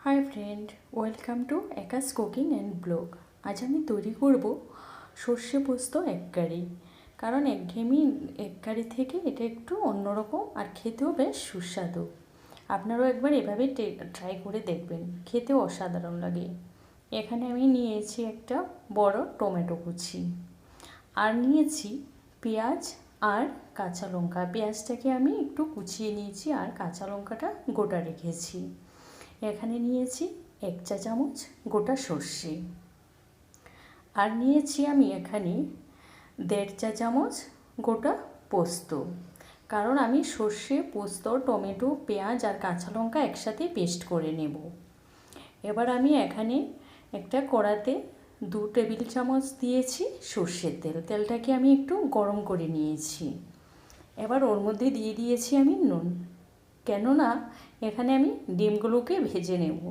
High friend, welcome to একাস cooking and blog. আজ আমি তৈরি করব সর্ষে পোস্ত এককারি। কারণ একঘেয়েমি এককারি থেকে এটা একটু অন্যরকম আর খেতেও বেশ সুস্বাদু। আপনারাও একবার এভাবে ট্রাই করে দেখবেন, খেতেও অসাধারণ লাগে। এখানে আমি নিয়েছি একটা বড় টমেটো কুচি, আর নিয়েছি পেঁয়াজ আর কাঁচা লঙ্কা। পেঁয়াজটাকে আমি একটু কুচিয়ে নিয়েছি আর কাঁচা লঙ্কাটা গোটা রেখেছি। এখানে নিয়েছি 1 চা চামচ গোটা সর্ষে, আর নিয়েছি আমি এখানে 1.5 চা চামচ গোটা পোস্ত। কারণ আমি সর্ষে, পোস্ত, টমেটো, পেঁয়াজ আর কাঁচা লঙ্কা একসাথে পেস্ট করে নেব। এবার আমি এখানে একটা কড়াতে 2 টেবিল চামচ দিয়েছি সর্ষের তেল। তেলটাকে আমি একটু গরম করে নিয়েছি। এবার ওর মধ্যে দিয়ে দিয়েছি আমি নুন, কেননা এখানে আমি ডিমগুলোকে ভেজে নেব,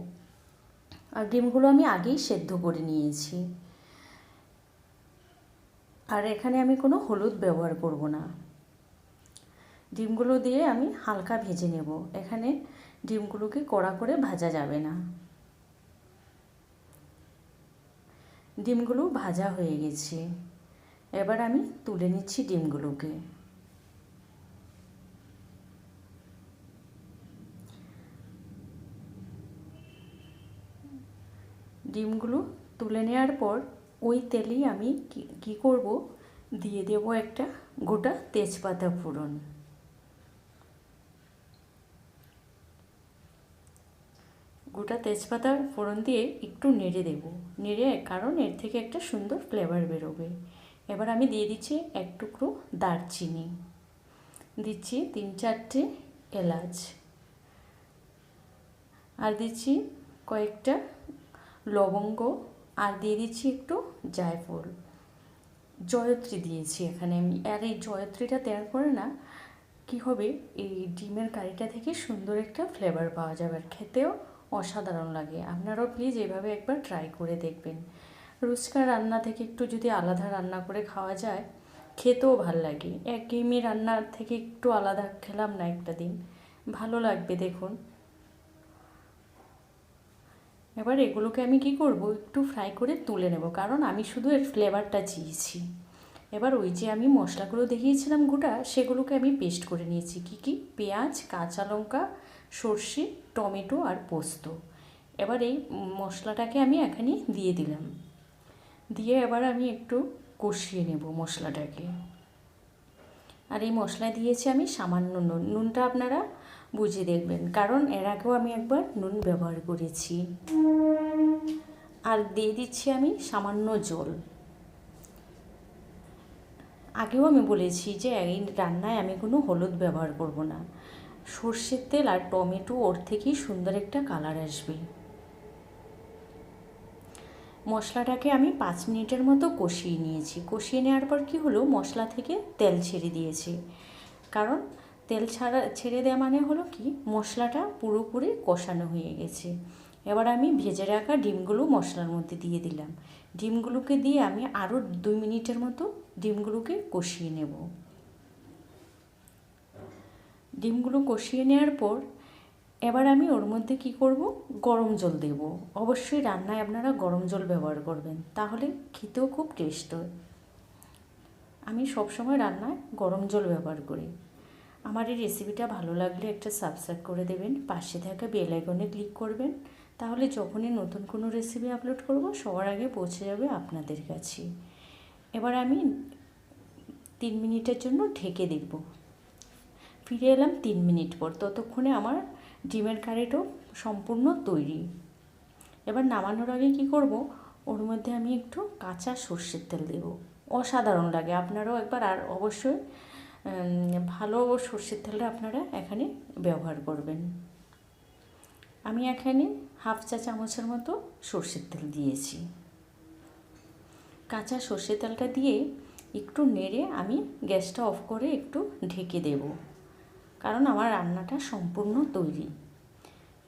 আর ডিমগুলো আমি আগেই সেদ্ধ করে নিয়েছি। আর এখানে আমি কোনো হলুদ ব্যবহার করব না। ডিমগুলো দিয়ে আমি হালকা ভেজে নেব। এখানে ডিমগুলোকে কড়া করে ভাজা যাবে না। ডিমগুলো ভাজা হয়ে গেছে। এবার আমি তুলে নিচ্ছি ডিমগুলোকে। ডিমগুলো তুলে নেওয়ার পর ওই তেলেই আমি কি করব, দিয়ে দেব একটা গোটা তেজপাতা ফোড়ন। গোটা তেজপাতা ফোড়ন দিয়ে একটু নেড়ে দেব, কারণ এর থেকে একটা সুন্দর ফ্লেভার বেরোবে। এবার আমি দিয়ে দিচ্ছি 1 টুকরো দারচিনি, দিচ্ছি 3-4টে এলাচ, আর দিচ্ছি কয়েকটা লবঙ্গ, আর দিয়ে দিচ্ছি একটু জায়ফল, জয়ত্রী দিয়েছি এখানে আমি। আর এই জয়ত্রীটা দেওয়ার পরে না কি হবে, এই ডিমের কারিটা থেকে সুন্দর একটা ফ্লেভার পাওয়া যাবে, আর খেতেও অসাধারণ লাগে। আপনারাও প্লিজ এভাবে একবার ট্রাই করে দেখবেন। রোজকার রান্না থেকে একটু যদি আলাদা রান্না করে খাওয়া যায়, খেতেও ভাল লাগে। একঘেয়েমি রান্নার থেকে একটু আলাদা খেলাম না একটা দিন, ভালো লাগবে। দেখুন, এবার এগুলোকে আমি কি করব, একটু ফ্রাই করে তুলে নেব, কারণ আমি শুধু এর ফ্লেভারটা চেয়েছি। এবার ওই যে আমি মশলাগুলো দেখিয়েছিলাম গোটা, সেগুলোকে আমি পেস্ট করে নিয়েছি। কি পেঁয়াজ, কাঁচা লঙ্কা, সর্ষে, টমেটো আর পোস্ত। এবার এই মশলাটাকে আমি এখানে দিয়ে দিলাম, দিয়ে এবার আমি একটু কষিয়ে নেব মশলাটাকে। আর এই মশলায় দিয়েছি আমি সামান্য নুন। নুনটা আপনারা বুঝে দেখবেন, কারণ এর আগেও আমি একবার নুন ব্যবহার করেছি। আর দিয়ে দিচ্ছি আমি সামান্য জল। আগেও আমি বলেছি যে এই রান্নায় আমি কোনো হলুদ ব্যবহার করব না। সর্ষের তেল আর টমেটো, ওর থেকেই সুন্দর একটা কালার আসবে। মশলাটাকে আমি 5 মিনিটের মতো কষিয়ে নিয়েছি। কষিয়ে নেওয়ার পর কি হলো, মশলা থেকে তেল ছেড়ে দিয়েছে। কারণ তেল ছেড়ে দেওয়া মানে হলো কি, মশলাটা পুরোপুরি কষানো হয়ে গেছে। এবার আমি ভেজে রাখা ডিমগুলো মশলার মধ্যে দিয়ে দিলাম। ডিমগুলোকে দিয়ে আমি আরও 2 মিনিটের মতো ডিমগুলোকে কষিয়ে নেব। ডিমগুলো কষিয়ে নেওয়ার পর এবার আমি ওর মধ্যে কি করব, গরম জল দেব। অবশ্যই রান্নায় আপনারা গরম জল ব্যবহার করবেন, তাহলে খেতেও খুব টেস্ট হয়। আমি সবসময় রান্নায় গরম জল ব্যবহার করি। আমার এই রেসিপিটা ভালো লাগলে একটা সাবস্ক্রাইব করে দেবেন, পাশে থাকা বেল আইকনে ক্লিক করবেন, তাহলে যখনই নতুন কোনো রেসিপি আপলোড করব সবার আগে পৌঁছে যাবে আপনাদের কাছে। এবার আমি 3 মিনিটের জন্য ঢেকে দেব। ফিরে এলাম 3 মিনিট পর। ততক্ষণে আমার ডিমের কারিটাও সম্পূর্ণ তৈরি। এবার নামানোর আগে কি করব, ওর মধ্যে আমি একটু কাঁচা সর্ষের তেল দেব। অসাধারণ লাগে। আপনারাও একবার, আর অবশ্যই ভালো সর্ষের তেলটা আপনারা এখানে ব্যবহার করবেন। আমি এখানে 1/2 চা চামচের মতো সর্ষের তেল দিয়েছি। কাঁচা সর্ষের তেলটা দিয়ে একটু নেড়ে আমি গ্যাসটা অফ করে একটু ঢেকে দেব, কারণ আমার রান্নাটা সম্পূর্ণ তৈরি।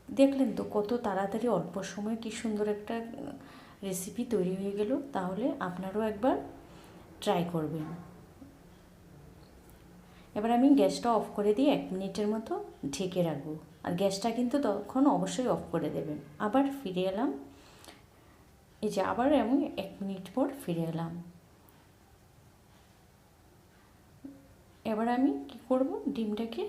দেখলেন তো কত তাড়াতাড়ি অল্প সময়ে কী সুন্দর একটা রেসিপি তৈরি হয়ে গেল। তাহলে আপনারাও একবার ট্রাই করবেন। এবার আমি গ্যাসটা অফ করে দিয়ে 1 মিনিটের মতো ঢেকে রাখবো। আর গ্যাসটা কিন্তু তখন অবশ্যই অফ করে দেবেন। আবার ফিরে এলাম, এই যে আবার আমি 1 মিনিট পর ফিরে এলাম। এবার আমি কি করব, ডিমটাকে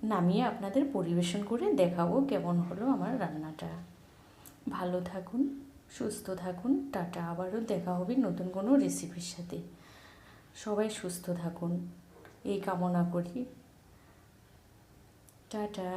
নামিয়ে আপনাদের পরিবেশন করে দেখাবো কেমন হলো আমার রান্নাটা। ভালো থাকুন, সুস্থ থাকুন, টাটা। আবারও দেখা হবে নতুন কোনো রেসিপির সাথে। সবাই সুস্থ থাকুন এই কামনা করি। টাটা।